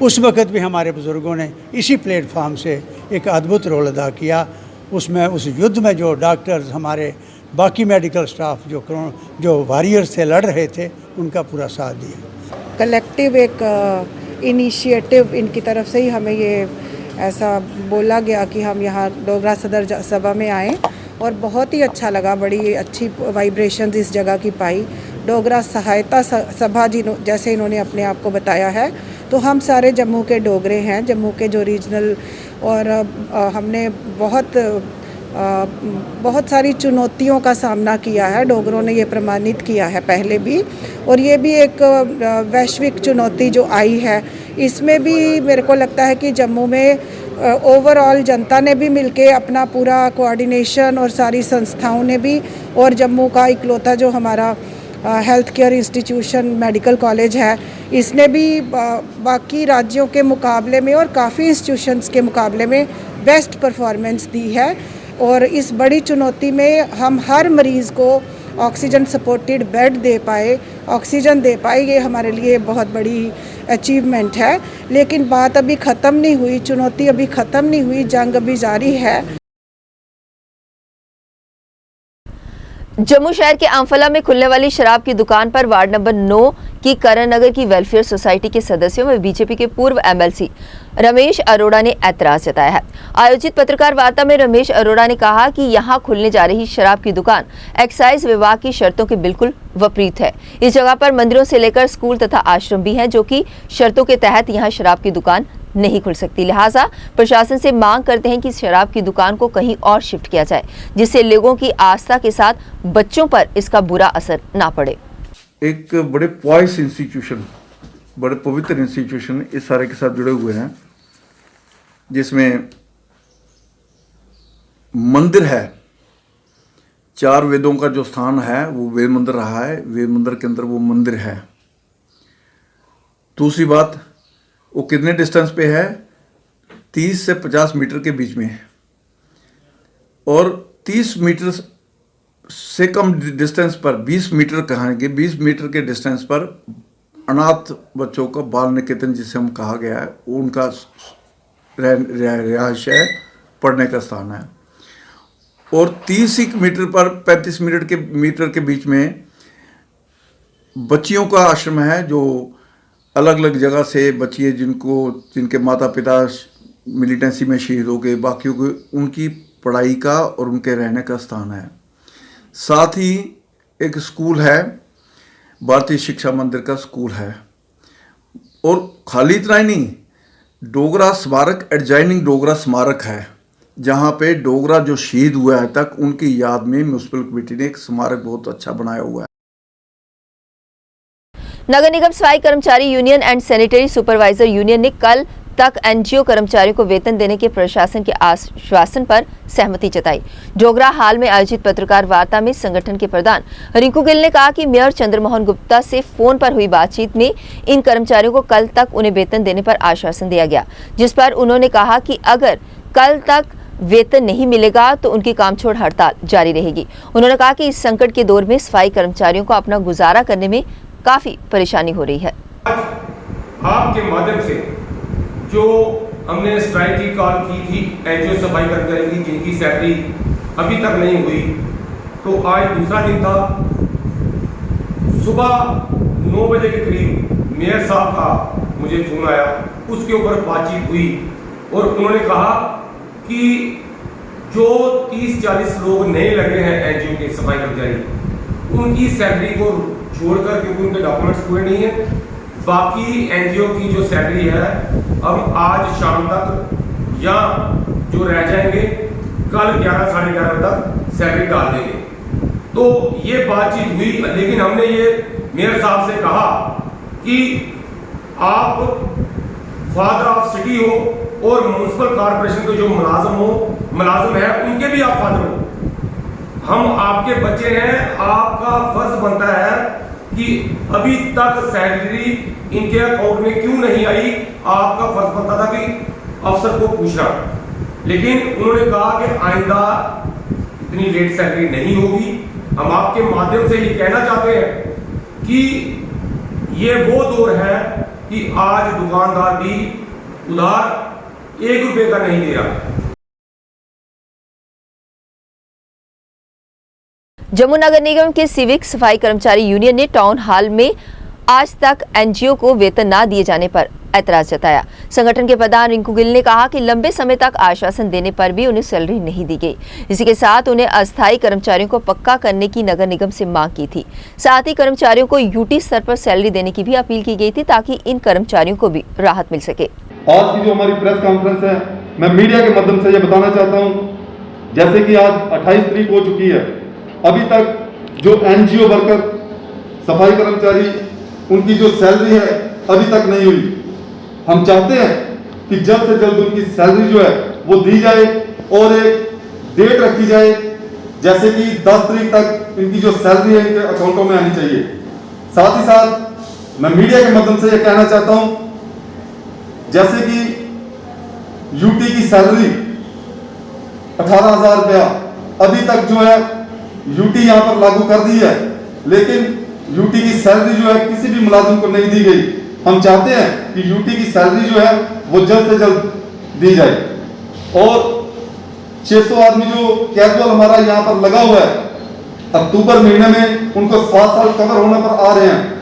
उस वक्त भी हमारे बुज़ुर्गों ने इसी प्लेटफार्म से एक अद्भुत रोल अदा किया। उसमें उस युद्ध में जो डॉक्टर्स, हमारे बाकी मेडिकल स्टाफ जो वॉरियर्स थे, लड़ रहे थे, उनका पूरा साथ दिया। कलेक्टिव एक इनिशिएटिव इनकी तरफ से ही हमें ये ऐसा बोला गया कि हम यहाँ डोगरा सदर सभा में आएँ और बहुत ही अच्छा लगा। बड़ी अच्छी वाइब्रेशंस इस जगह की पाई। डोगरा सहायता सभा जैसे इन्होंने अपने आप को बताया है, तो हम सारे जम्मू के डोगरे हैं, जम्मू के जो रीजनल, और हमने बहुत सारी चुनौतियों का सामना किया है। डोगरों ने ये प्रमाणित किया है पहले भी, और ये भी एक वैश्विक चुनौती जो आई है, इसमें भी मेरे को लगता है कि जम्मू में ओवरऑल जनता ने भी मिलके अपना पूरा कोऑर्डिनेशन, और सारी संस्थाओं ने भी, और जम्मू का इकलौता जो हमारा health care institution medical college है, इसने भी बाकी राज्यों के मुकाबले में और काफ़ी इंस्टीट्यूशंस के मुकाबले में बेस्ट परफॉर्मेंस दी है। और इस बड़ी चुनौती में हम हर मरीज़ को ऑक्सीजन सपोर्टेड बेड दे पाए, ऑक्सीजन दे पाए, ये हमारे लिए बहुत बड़ी अचीवमेंट है। लेकिन बात अभी ख़त्म नहीं हुई, चुनौती अभी ख़त्म नहीं हुई, जंग अभी जारी है। जम्मू शहर के आमफला में खुलने वाली शराब की दुकान पर वार्ड नंबर 9 की करण नगर की वेलफेयर सोसाइटी के सदस्यों में बीजेपी के पूर्व एमएलसी रमेश अरोड़ा ने ऐतराज जताया है। आयोजित पत्रकार वार्ता में रमेश अरोड़ा ने कहा कि यहां खुलने जा रही शराब की दुकान एक्साइज विभाग की शर्तों के बिल्कुल विपरीत है। इस जगह पर मंदिरों से लेकर स्कूल तथा आश्रम भी हैं, जो कि शर्तों के तहत यहां शराब की दुकान नहीं खुल सकती। लिहाजा प्रशासन से मांग करते हैं कि शराब की दुकान को कहीं और शिफ्ट किया जाए, जिससे लोगों की आस्था के साथ बच्चों पर इसका बुरा असर ना पड़े। एक बड़े पॉइस इंस्टीट्यूशन, बड़े पवित्र इंस्टीट्यूशन इस सारे के साथ जुड़े हुए हैं, जिसमें मंदिर है। 4 वेदों का जो स्थान है वो वेद मंदिर रहा है, वेद मंदिर के अंदर वो मंदिर है। दूसरी बात, वो कितने डिस्टेंस पे है? 30 से 50 मीटर के बीच में है, और 30 मीटर से कम डिस्टेंस पर 20 मीटर कहेंगे, 20 मीटर के डिस्टेंस पर अनाथ बच्चों का बाल निकेतन जिसे हम कहा गया है, उनका रिहाइश है, पढ़ने का स्थान है। और 30 मीटर पर 35 मीटर के बीच में बच्चियों का आश्रम है, जो अलग अलग जगह से बच्चियाँ जिनके माता पिता मिलिटेंसी में शहीद हो गए, बाकियों को उनकी पढ़ाई का और उनके रहने का स्थान है। साथ ही एक स्कूल है, भारतीय शिक्षा मंदिर का स्कूल है। और खाली इतना ही नहीं, डोगरा स्मारक एडजाइनिंग डोगरा स्मारक है, जहाँ पे डोगरा जो शहीद हुआ है तक उनकी याद में म्यूनसिपल कमेटी ने एक स्मारक बहुत अच्छा बनाया हुआ है। नगर निगम सफाई कर्मचारी union and sanitary supervisor union ने कल तक एनजीओ कर्मचारियों को वेतन देने के प्रशासन के आश्वासन पर सहमति जताई। डोगरा हाल में आयोजित पत्रकार वार्ता में संगठन के प्रधान रिंकू गिल ने कहा कि मेयर चंद्रमोहन गुप्ता से फोन पर हुई बातचीत में इन कर्मचारियों को कल तक उन्हें वेतन देने पर आश्वासन दिया गया, जिस पर उन्होंने कहा कि अगर कल तक वेतन नहीं मिलेगा तो उनकी कामछोड़ हड़ताल जारी रहेगी। उन्होंने कहा कि इस संकट के दौर में सफाई कर्मचारियों को अपना गुजारा करने में काफी परेशानी हो रही है। आपके माध्यम से जो हमने स्ट्राइक की कॉल की थी एनजीओ सफाई कर्मचारी की जिनकी सैलरी अभी तक नहीं हुई, तो आज दूसरा दिन था। सुबह 9 बजे के करीब मेयर साहब का मुझे फोन आया, उसके ऊपर बातचीत हुई और उन्होंने कहा कि जो 30-40 लोग नए लगे हैं एनजीओ के सफाई कर्मचारी, उनकी सैलरी को छोड़कर, क्योंकि उनके डॉक्यूमेंट्स पूरे नहीं है, बाकी एनजीओ की जो सैलरी है हम आज शाम तक या जो रह जाएंगे कल 11 साढ़े 11 तक सैलरी डाल देंगे। तो ये बातचीत हुई, लेकिन हमने ये मेयर साहब से कहा कि आप फादर ऑफ सिटी हो और म्यूनसिपल कॉर्पोरेशन के जो मुलाजिम है उनके भी आप फादर हो, हम आपके बच्चे हैं, आपका फर्ज बनता है कि अभी तक सैलरी इनके अकाउंट में क्यों नहीं आई, आपका फर्ज बनता था कि अफसर को पूछना। लेकिन उन्होंने कहा कि आइंदा इतनी लेट सैलरी नहीं होगी। हम आपके माध्यम से ये कहना चाहते हैं कि ये वो दौर है कि आज दुकानदार भी उधार 1 रुपए का नहीं दे रहा। जम्मू नगर निगम के सिविक सफाई कर्मचारी यूनियन ने टाउन हॉल में आज तक एनजीओ को वेतन न दिए जाने पर ऐतराज जताया। संगठन के प्रधान रिंकू गिल ने कहा कि लंबे समय तक आश्वासन देने पर भी उन्हें सैलरी नहीं दी गई। इसी के साथ उन्हें अस्थायी कर्मचारियों को पक्का करने की नगर निगम से मांग की थी। साथ ही कर्मचारियों को यूटी स्तर पर सैलरी देने की भी अपील की गई थी ताकि इन कर्मचारियों को भी राहत मिल सके। आज की जो हमारी प्रेस कॉन्फ्रेंस है, मैं मीडिया के माध्यम से ये बताना चाहता हूँ, जैसे कि आज 28 तारीख हो चुकी है, अभी तक जो एनजीओ वर्कर सफाई कर्मचारी उनकी जो सैलरी है अभी तक नहीं हुई। हम चाहते हैं कि जल्द से जल्द उनकी सैलरी जो है वो दी जाए और एक डेट रखी जाए, जैसे कि 10 तारीख तक इनकी जो सैलरी है इनके अकाउंटों में आनी चाहिए। साथ ही साथ मैं मीडिया के माध्यम से ये कहना चाहता हूं, जैसे कि यूटी की सैलरी 18,000 रुपया अभी तक जो है यूटी यहाँ पर लागू कर दी है, लेकिन यूटी की सैलरी जो है किसी भी मुलाजिम को नहीं दी गई। हम चाहते हैं कि यूटी की सैलरी जो है वो जल्द से जल्द दी जाए। और 600 आदमी जो कैजुअल हमारा यहाँ पर लगा हुआ है, अक्टूबर महीने में उनको 7 साल कवर होने पर आ रहे हैं।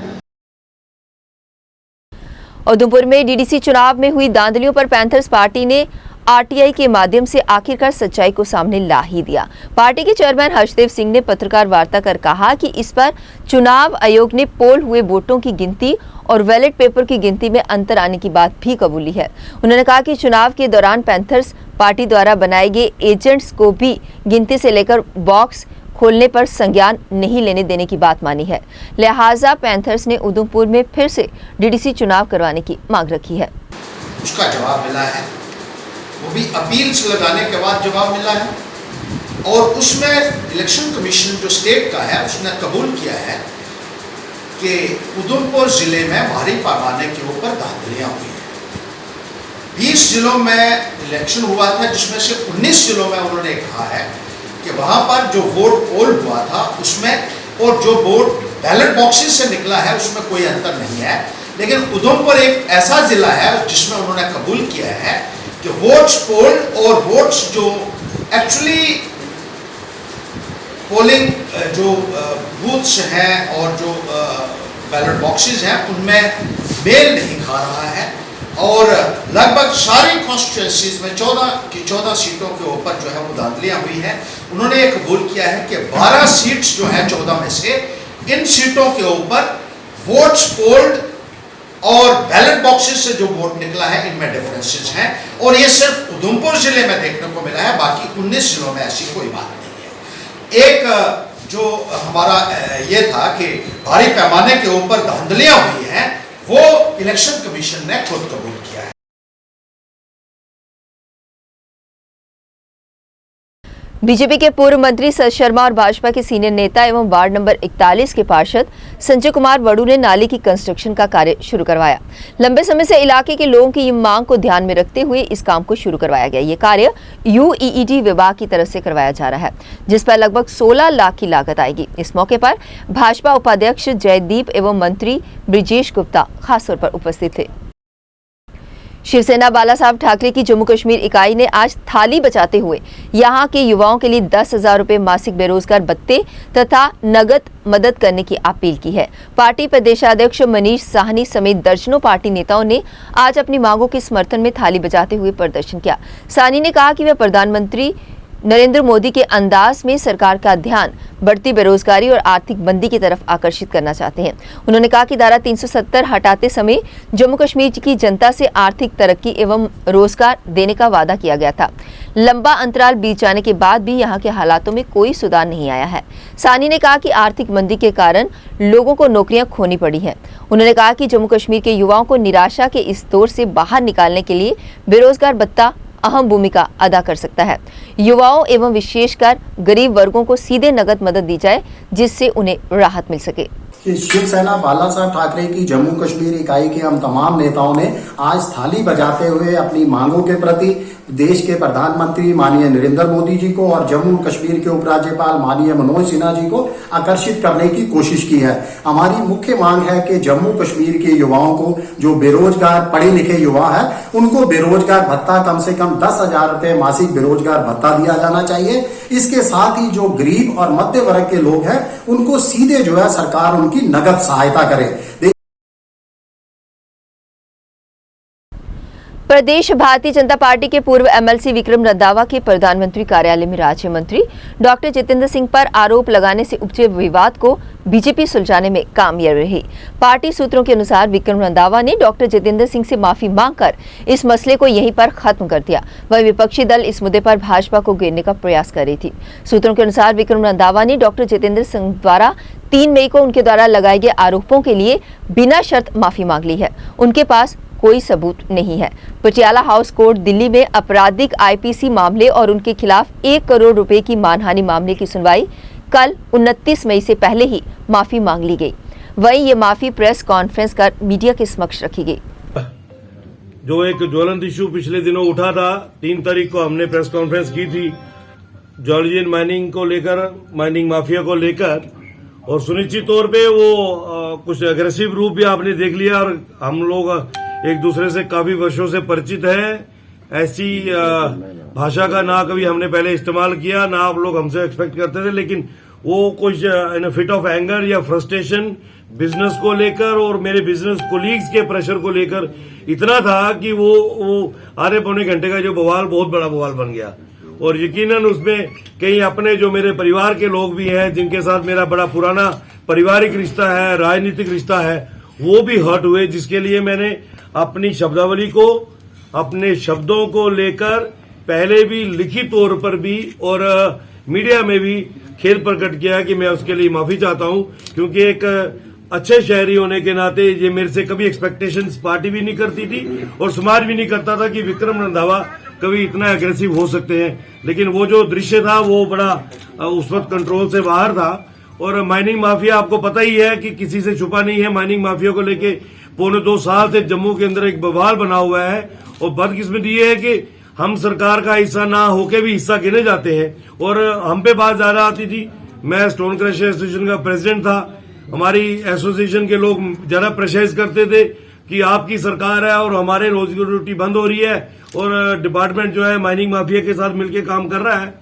उधमपुर में डीडीसी चुनाव में हुई धांधलियों पर पैंथर्स पार्टी ने आरटीआई के माध्यम से आखिरकार सच्चाई को सामने ला ही दिया। पार्टी के चेयरमैन हर्षदेव सिंह ने पत्रकार वार्ता कर कहा कि इस पर चुनाव आयोग ने पोल हुए वोटों की गिनती और बैलेट पेपर की गिनती में अंतर आने की बात भी कबूली है। उन्होंने कहा कि चुनाव के दौरान पैंथर्स पार्टी द्वारा बनाए गए एजेंट्स को भी गिनती से लेकर बॉक्स खोलने पर संज्ञान नहीं लेने देने की बात मानी है। लिहाजा पैंथर्स ने उधमपुर में फिर से डीडीसी चुनाव करवाने की मांग रखी है। उसका जवाब मिला है, वो भी अपील्स लगाने के बाद जवाब मिला है, और उसमें इलेक्शन कमीशन जो स्टेट का है उसने कबूल किया है कि उधमपुर ज़िले में भारी पैमाने के ऊपर धांधलियाँ हुई हैं। 20 जिलों में इलेक्शन हुआ था, जिसमें से 19 जिलों में उन्होंने कहा है कि वहाँ पर जो वोट पोल हुआ था उसमें और जो वोट बैलेट बॉक्सेस से निकला है उसमें कोई अंतर नहीं है। लेकिन उधमपुर एक ऐसा ज़िला है जिसमें उन्होंने कबूल किया है कि वोट्स पोल और वोट्स जो एक्चुअली पोलिंग जो बूथ्स हैं और जो बैलेट बॉक्सेस हैं उनमें मेल नहीं खा रहा है, और लगभग सारी कॉन्स्टिट्यूएंसीज में 14 की 14 सीटों के ऊपर जो है वो धांधलियाँ हुई हैं। उन्होंने ये कबूल किया है कि 12 सीट्स जो हैं 14 में से, इन सीटों के ऊपर वोट्स पोल्ड और बैलेट बॉक्सेस से जो वोट निकला है इनमें डिफरेंसेस हैं, और ये सिर्फ उधमपुर जिले में देखने को मिला है, बाकी 19 जिलों में ऐसी कोई बात नहीं है। एक जो हमारा ये था कि भारी पैमाने के ऊपर धांधलियां हुई हैं, वो इलेक्शन कमीशन ने खुद कबूल किया है। बीजेपी के पूर्व मंत्री सत शर्मा और भाजपा के सीनियर नेता एवं वार्ड नंबर 41 के पार्षद संजय कुमार वड़ू ने नाले की कंस्ट्रक्शन का कार्य शुरू करवाया। लंबे समय से इलाके के लोगों की मांग को ध्यान में रखते हुए इस काम को शुरू करवाया गया। ये कार्य यूईईडी विभाग की तरफ से करवाया जा रहा है, जिस पर लगभग 16 लाख की लागत आएगी। इस मौके पर भाजपा उपाध्यक्ष जयदीप एवं मंत्री ब्रिजेश गुप्ता खासतौर पर उपस्थित थे। शिवसेना बाला साहब ठाकरे की जम्मू कश्मीर इकाई ने आज थाली बचाते हुए यहां के युवाओं के लिए 10,000 रुपए मासिक बेरोजगार भत्ते तथा नगद मदद करने की अपील की है। पार्टी प्रदेशाध्यक्ष मनीष साहनी समेत दर्जनों पार्टी नेताओं ने आज अपनी मांगों के समर्थन में थाली बजाते हुए प्रदर्शन किया। साहनी ने कहा कि वे प्रधानमंत्री नरेंद्र मोदी के अंदाज में सरकार का ध्यान बढ़ती बेरोजगारी और आर्थिक मंदी की तरफ आकर्षित करना चाहते हैं। उन्होंने कहा कि धारा 370 हटाते समय जम्मू कश्मीर की जनता से आर्थिक तरक्की एवं रोजगार देने का वादा किया गया था। लंबा अंतराल बीत जाने के बाद भी यहां के हालातों में कोई सुधार नहीं आया है। सानी ने कहा कि आर्थिक मंदी के कारण लोगों को नौकरियां खोनी पड़ी हैं। उन्होंने कहा कि जम्मू कश्मीर के युवाओं को निराशा के इस दौर से बाहर निकालने के लिए बेरोजगार भत्ता अहम भूमिका अदा कर सकता है। युवाओं एवं विशेषकर गरीब वर्गों को सीधे नगद मदद दी जाए, जिससे उन्हें राहत मिल सके। कि शिवसेना बाला साहब ठाकरे की जम्मू कश्मीर इकाई के हम तमाम नेताओं ने आज थाली बजाते हुए अपनी मांगों के प्रति देश के प्रधानमंत्री माननीय नरेंद्र मोदी जी को और जम्मू कश्मीर के उपराज्यपाल माननीय मनोज सिन्हा जी को आकर्षित करने की कोशिश की है। हमारी मुख्य मांग है कि जम्मू कश्मीर के युवाओं को, जो बेरोजगार पढ़े लिखे युवा है, उनको बेरोजगार भत्ता कम से कम 10,000 रुपए मासिक बेरोजगार भत्ता दिया जाना चाहिए। इसके साथ ही जो गरीब और मध्य वर्ग के लोग हैं, उनको सीधे जो है सरकार उनकी नगद सहायता करे। प्रदेश भारतीय जनता पार्टी के पूर्व एमएलसी विक्रम रंधावा के प्रधानमंत्री कार्यालय में राज्य मंत्री डॉक्टर जितेंद्र सिंह पर आरोप लगाने से उपजे विवाद को बीजेपी सुलझाने में कामयाब रही। पार्टी सूत्रों के अनुसार विक्रम रंधावा ने डॉक्टर जितेंद्र सिंह से माफी मांगकर इस मसले को यहीं पर खत्म कर दिया। वह विपक्षी दल इस मुद्दे पर भाजपा को घेरने का प्रयास कर रही थी। सूत्रों के अनुसार विक्रम रंधावा ने डॉक्टर जितेंद्र सिंह द्वारा 3 मई को उनके द्वारा लगाए गए आरोपों के लिए बिना शर्त माफी मांग ली है। उनके पास कोई सबूत नहीं है। पटियाला हाउस कोर्ट दिल्ली में आपराधिक आईपीसी मामले और उनके खिलाफ 1 करोड़ रुपए की मानहानि मामले की सुनवाई कल 29 मई से पहले ही माफी मांग ली गई। वहीं ये माफी प्रेस कॉन्फ्रेंस कर मीडिया के समक्ष रखी गई। जो एक ज्वलंत इशू पिछले दिनों उठा था, 3 तारीख को हमने प्रेस कॉन्फ्रेंस की थी जॉर्जियन माइनिंग को लेकर, माइनिंग माफिया को लेकर, और सुनिश्चित तौर पे वो कुछ अग्रेसिव रूप भी आपने देख लिया और हम लोग एक दूसरे से काफी वर्षों से परिचित हैं। ऐसी भाषा का ना कभी हमने पहले इस्तेमाल किया, ना आप लोग हमसे एक्सपेक्ट करते थे, लेकिन वो कुछ इन फिट ऑफ एंगर या फ्रस्ट्रेशन बिजनेस को लेकर और मेरे बिजनेस कोलीग्स के प्रेशर को लेकर इतना था कि वो आधे पौने घंटे का जो बवाल बहुत बड़ा बवाल बन गया। और यकीनन उसमें कई अपने जो मेरे परिवार के लोग भी हैं, जिनके साथ मेरा बड़ा पुराना पारिवारिक रिश्ता है, राजनीतिक रिश्ता है, वो भी हर्ट हुए, जिसके लिए मैंने अपनी शब्दावली को, अपने शब्दों को लेकर पहले भी लिखित तौर पर भी और मीडिया में भी खेद प्रकट किया कि मैं उसके लिए माफी चाहता हूं, क्योंकि एक अच्छे शहरी होने के नाते ये मेरे से कभी एक्सपेक्टेशंस पार्टी भी नहीं करती थी और समाज भी नहीं करता था कि विक्रम रंधावा कभी इतना एग्रेसिव हो सकते हैं। लेकिन वो जो दृश्य था वो बड़ा उस वक्त कंट्रोल से बाहर था। और माइनिंग माफिया, आपको पता ही है कि किसी से छुपा नहीं है, माइनिंग माफिया को लेके 1.25 साल से जम्मू के अंदर एक बवाल बना हुआ है। और बदकिस्मती ये है कि हम सरकार का हिस्सा ना होके भी हिस्सा गिने जाते हैं और हम पे बात ज्यादा आती थी। मैं स्टोन क्रशर एसोसिएशन का प्रेसिडेंट था, हमारी एसोसिएशन के लोग ज्यादा प्रेशराइज करते थे कि आपकी सरकार है और हमारे रोजी रोटी बंद हो रही है और डिपार्टमेंट जो है माइनिंग माफिया के साथ मिलकर काम कर रहा है।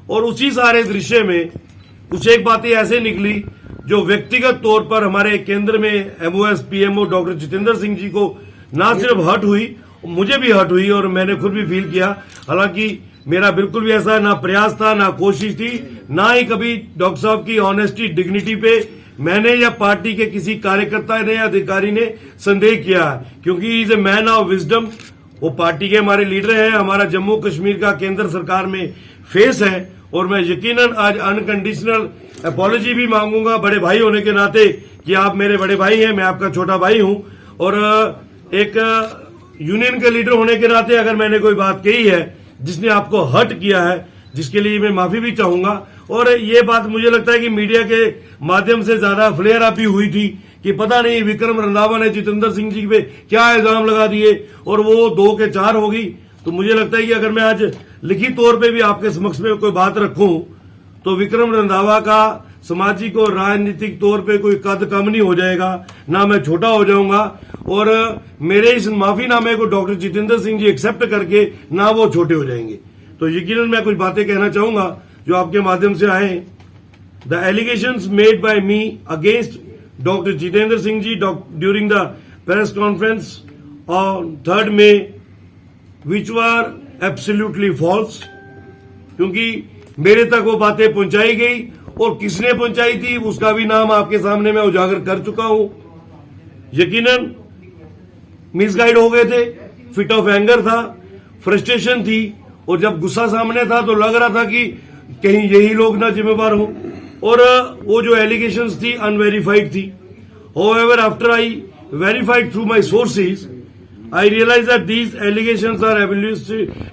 और उसी सारे दृश्य में कुछ एक बातें ऐसे निकली जो व्यक्तिगत तौर पर हमारे केंद्र में MOS PMO doctor Jitendra Singh ji को ना सिर्फ हर्ट हुई, मुझे भी हर्ट हुई और मैंने खुद भी फील किया। हालांकि मेरा बिल्कुल भी ऐसा ना प्रयास था, ना कोशिश थी, ना ही कभी डॉक्टर साहब की ऑनेस्टी, डिग्निटी पे मैंने या पार्टी के किसी कार्यकर्ता ने या अधिकारी ने संदेह किया है, क्योंकि he is a man of wisdom. वो पार्टी के हमारे लीडर हैं, हमारा जम्मू कश्मीर का केंद्र सरकार में फेस है, और मैं यकीनन आज अनकंडीशनल अपॉलॉजी भी मांगूंगा बड़े भाई होने के नाते कि आप मेरे बड़े भाई हैं, मैं आपका छोटा भाई हूं, और एक यूनियन के लीडर होने के नाते अगर मैंने कोई बात कही है जिसने आपको हर्ट किया है, जिसके लिए मैं माफी भी चाहूंगा। और ये बात मुझे लगता है कि मीडिया के माध्यम से ज्यादा फ्लेयर अप ही हुई थी कि पता नहीं विक्रम रंधावा ने जितेंद्र सिंह जी पे क्या इल्जाम लगा दिए और वो 2 के 4 हो गई। तो मुझे लगता है कि अगर मैं आज लिखित तौर पे भी आपके समक्ष में कोई बात रखूं तो विक्रम रंधावा का सामाजिक और राजनीतिक तौर पे कोई कद कम नहीं हो जाएगा, ना मैं छोटा हो जाऊंगा, और मेरे इस माफीनामे को डॉक्टर जितेंद्र सिंह जी एक्सेप्ट करके ना वो छोटे हो जाएंगे। तो यकीनन मैं कुछ बातें कहना चाहूंगा जो आपके माध्यम से आए। The allegations made by me against doctor Jitendra Singh ji during the press conference on 3 May which were absolutely false, क्योंकि मेरे तक वो बातें पहुंचाई गई और किसने पहुंचाई थी उसका भी नाम आपके सामने मैं उजागर कर चुका हूं। यकीनन मिसगाइड हो गए थे, फिट ऑफ एंगर था, फ्रस्ट्रेशन थी, और जब गुस्सा सामने था तो लग रहा था कि कहीं यही लोग ना जिम्मेवार हो, और वो जो एलिगेशंस थी अनवेरिफाइड थी। However, after I verified through my sources, I realized that these allegations are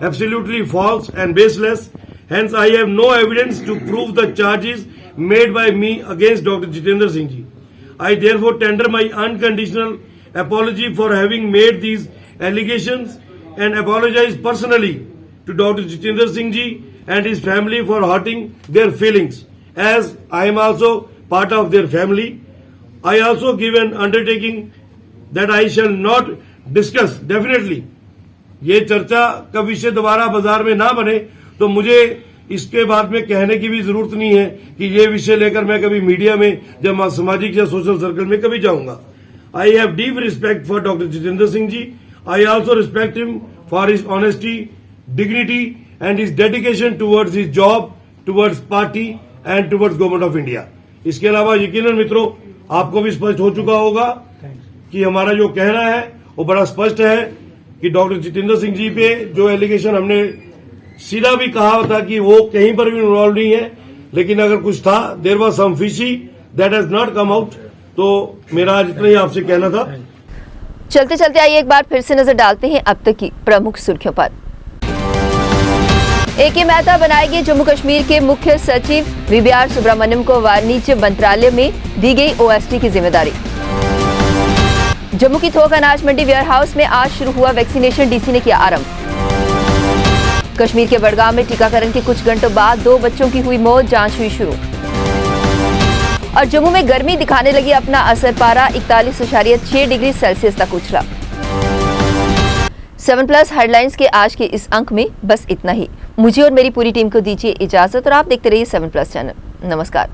absolutely false and baseless. Hence, I have no evidence to prove the charges made by me against Dr. Jitendra Singh Ji. I therefore tender my unconditional apology for having made these allegations and apologize personally to Dr. Jitendra Singh Ji and his family for hurting their feelings, as I am also part of their family. I also give an undertaking that I shall not discuss, definitely, ये चर्चा का विषय दोबारा बाजार में ना बने, तो मुझे इसके बाद में कहने की भी जरूरत नहीं है कि ये विषय लेकर मैं कभी मीडिया में या सामाजिक या सोशल सर्कल में कभी जाऊंगा। I have deep respect for Dr. Jitendra Singh Ji. I also respect him for his honesty, dignity and his dedication towards his job, towards party and towards government of India. इसके अलावा यकीनन मित्रों आपको भी स्पष्ट हो चुका होगा कि हमारा जो कहना है वो बड़ा स्पष्ट है कि डॉक्टर जितेंद्र सिंह जी पे जो एलिगेशन हमने सीधा भी कहा था कि वो कहीं पर भी इन्वॉल्व नहीं है, लेकिन अगर कुछ था, there was some fishy that has not come out. तो मेरा आज इतना ही आपसे कहना था। चलते चलते आइए एक बार फिर से नजर डालते हैं अब तक की प्रमुख सुर्खियों पर। A.K. मेहता बनाए गए जम्मू कश्मीर के मुख्य सचिव, VBR सुब्रमण्यम को वाणिज्य मंत्रालय में दी गई OSD की जिम्मेदारी। जम्मू की थोक अनाज मंडी वेयर हाउस में आज शुरू हुआ वैक्सीनेशन, DC ने किया आरंभ। कश्मीर के बड़गांव में टीकाकरण के कुछ घंटों बाद 2 बच्चों की हुई मौत, जांच हुई शुरू। और जम्मू में गर्मी दिखाने लगी अपना असर, पारा 41.6 डिग्री सेल्सियस तक उछला। 7+ हेडलाइंस के आज के इस अंक में बस इतना ही। मुझे और मेरी पूरी टीम को दीजिए इजाजत और आप देखते रहिए 7+ चैनल। नमस्कार।